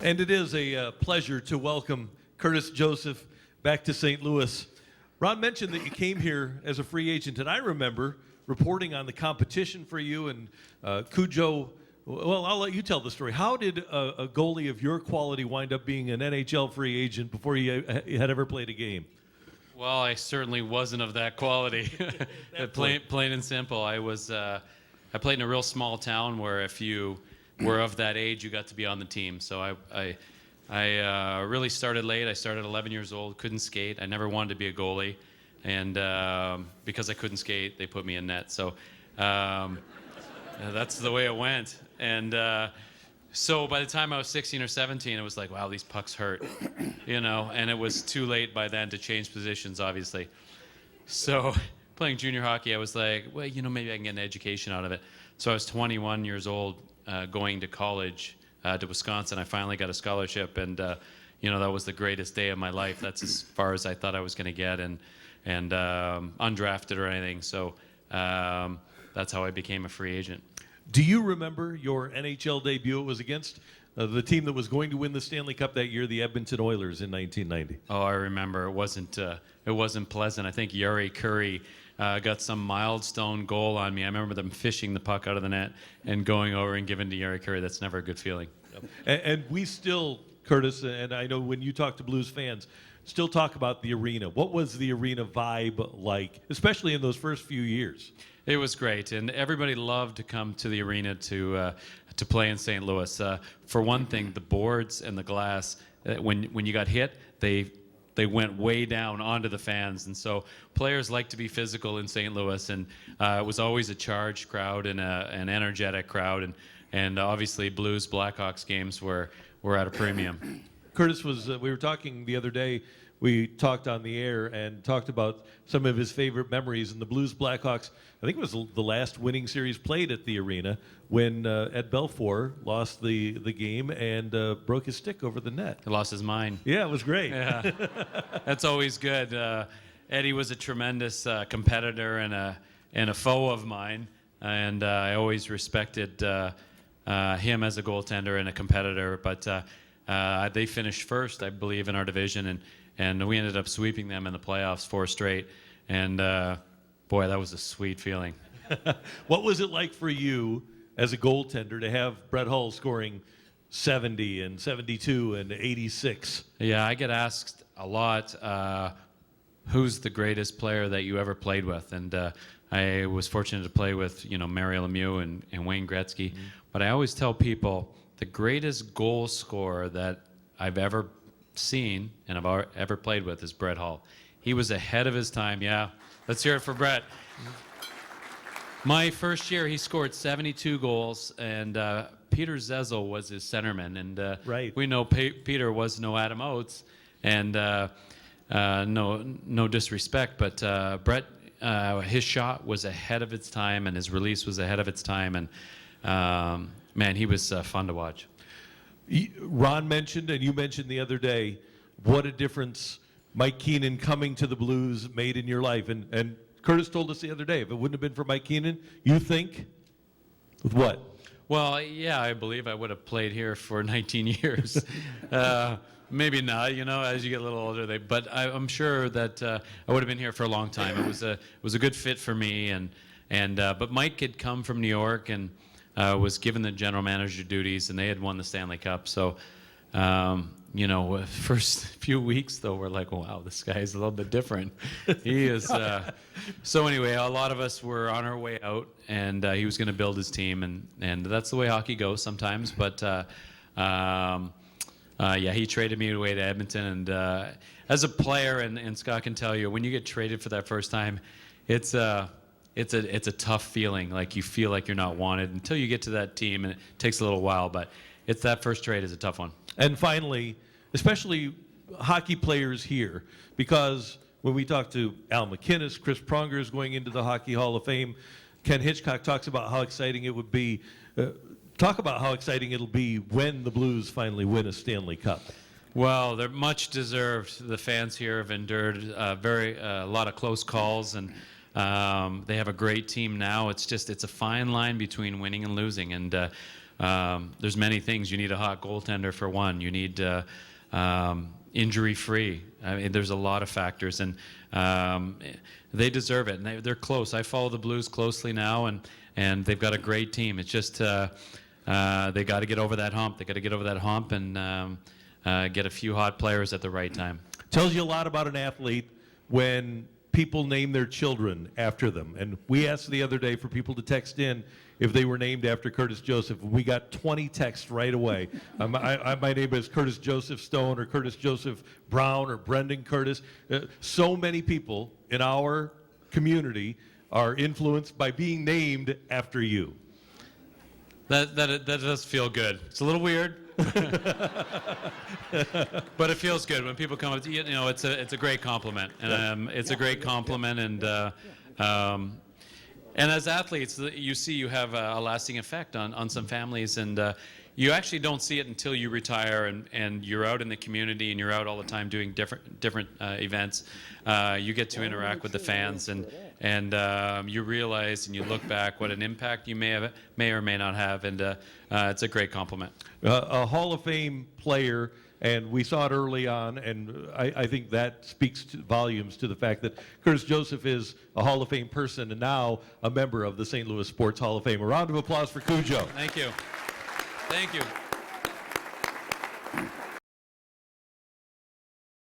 And it is a pleasure to welcome Curtis Joseph back to St. Louis. Ron mentioned that you came here as a free agent, and I remember reporting on the competition for you and Cujo. Well, I'll let you tell the story. How did a goalie of your quality wind up being an NHL free agent before you had ever played a game? Well, I certainly wasn't of that quality. Plain and simple. I played in a real small town where if you were of that age, you got to be on the team. So I really started late. I started 11 years old, couldn't skate. I never wanted to be a goalie. And because I couldn't skate, they put me in net. So that's the way it went. And so by the time I was 16 or 17, it was like, wow, these pucks hurt, and it was too late by then to change positions, obviously. So playing junior hockey, I was like, well, maybe I can get an education out of it. So I was 21 years old going to college to Wisconsin. I finally got a scholarship, and, that was the greatest day of my life. That's as far as I thought I was going to get, and undrafted or anything. So that's how I became a free agent. Do you remember your NHL debut? It was against the team that was going to win the Stanley Cup that year, the Edmonton Oilers in 1990. Oh, I remember. It wasn't pleasant. I think Yuri Curry got some milestone goal on me. I remember them fishing the puck out of the net and going over and giving to Yuri Curry. That's never a good feeling. And we still, Curtis, and I know when you talk to Blues fans, still talk about the arena. What was the arena vibe like, especially in those first few years? It was great, and everybody loved to come to the arena to play in St. Louis. For one thing, the boards and the glass, when you got hit, they went way down onto the fans, and so players like to be physical in St. Louis, and it was always a charged crowd and an energetic crowd, and obviously Blues Blackhawks games were at a premium. Curtis we were talking the other day. We talked on the air and talked about some of his favorite memories. And the Blues Blackhawks, I think it was the last winning series played at the arena when Ed Belfour lost the game and broke his stick over the net. He lost his mind. Yeah, it was great. Yeah, that's always good. Eddie was a tremendous competitor and a foe of mine, and I always respected him as a goaltender and a competitor. But they finished first, I believe, in our division, and we ended up sweeping them in the playoffs 4 straight. And boy, that was a sweet feeling. What was it like for you as a goaltender to have Brett Hull scoring 70 and 72 and 86? Yeah, I get asked a lot, who's the greatest player that you ever played with? And I was fortunate to play with, Mario Lemieux and Wayne Gretzky. Mm-hmm. But I always tell people the greatest goal scorer that I've ever seen and I've ever played with is Brett Hull. He was ahead of his time. Yeah, let's hear it for Brett. My first year, he scored 72 goals, and Peter Zezel was his centerman. And right. We know Peter was no Adam Oates, and no disrespect, but Brett, his shot was ahead of its time, and his release was ahead of its time, and man, he was fun to watch. Ron mentioned, and you mentioned the other day, what a difference Mike Keenan coming to the Blues made in your life. And Curtis told us the other day, if it wouldn't have been for Mike Keenan, you think, with what? Well, yeah, I believe I would have played here for 19 years. Maybe not, as you get a little older. But I'm sure that I would have been here for a long time. It was a good fit for me. But Mike had come from New York and was given the general manager duties, and they had won the Stanley Cup. So, first few weeks, though, we're like, wow, this guy is a little bit different. He is. So anyway, a lot of us were on our way out, and he was going to build his team, and that's the way hockey goes sometimes. But, he traded me away to Edmonton, and as a player, and Scott can tell you, when you get traded for that first time, it's a tough feeling. Like you feel like you're not wanted until you get to that team, and it takes a little while. But that first trade is a tough one. And finally, especially hockey players here, because when we talk to Al McInnes, Chris Pronger is going into the Hockey Hall of Fame. Ken Hitchcock talks about how exciting it would be. Talk about how exciting it'll be when the Blues finally win a Stanley Cup. Well, they're much deserved. The fans here have endured a lot of close calls, and they have a great team now. It's a fine line between winning and losing, and there's many things. You need a hot goaltender for one. You need injury-free. I mean, there's a lot of factors, and they deserve it. And they're close. I follow the Blues closely now, and they've got a great team. It's just they got to get over that hump. They got to get over that hump and get a few hot players at the right time. Tells you a lot about an athlete when people name their children after them. And we asked the other day for people to text in if they were named after Curtis Joseph. We got 20 texts right away. My name is Curtis Joseph Stone or Curtis Joseph Brown or Brendan Curtis. So many people in our community are influenced by being named after you. That does feel good. It's a little weird. But it feels good when people come up to you. You know, it's a great compliment, and it's a great compliment, and as athletes, you see you have a lasting effect on some families, and you actually don't see it until you retire and you're out in the community and you're out all the time doing different events. You get to interact with the fans, and you realize and you look back what an impact you may or may not have, and it's a great compliment. A Hall of Fame player, and we saw it early on, and I think that speaks volumes to the fact that Curtis Joseph is a Hall of Fame person and now a member of the St. Louis Sports Hall of Fame. A round of applause for Cujo. Thank you. Thank you.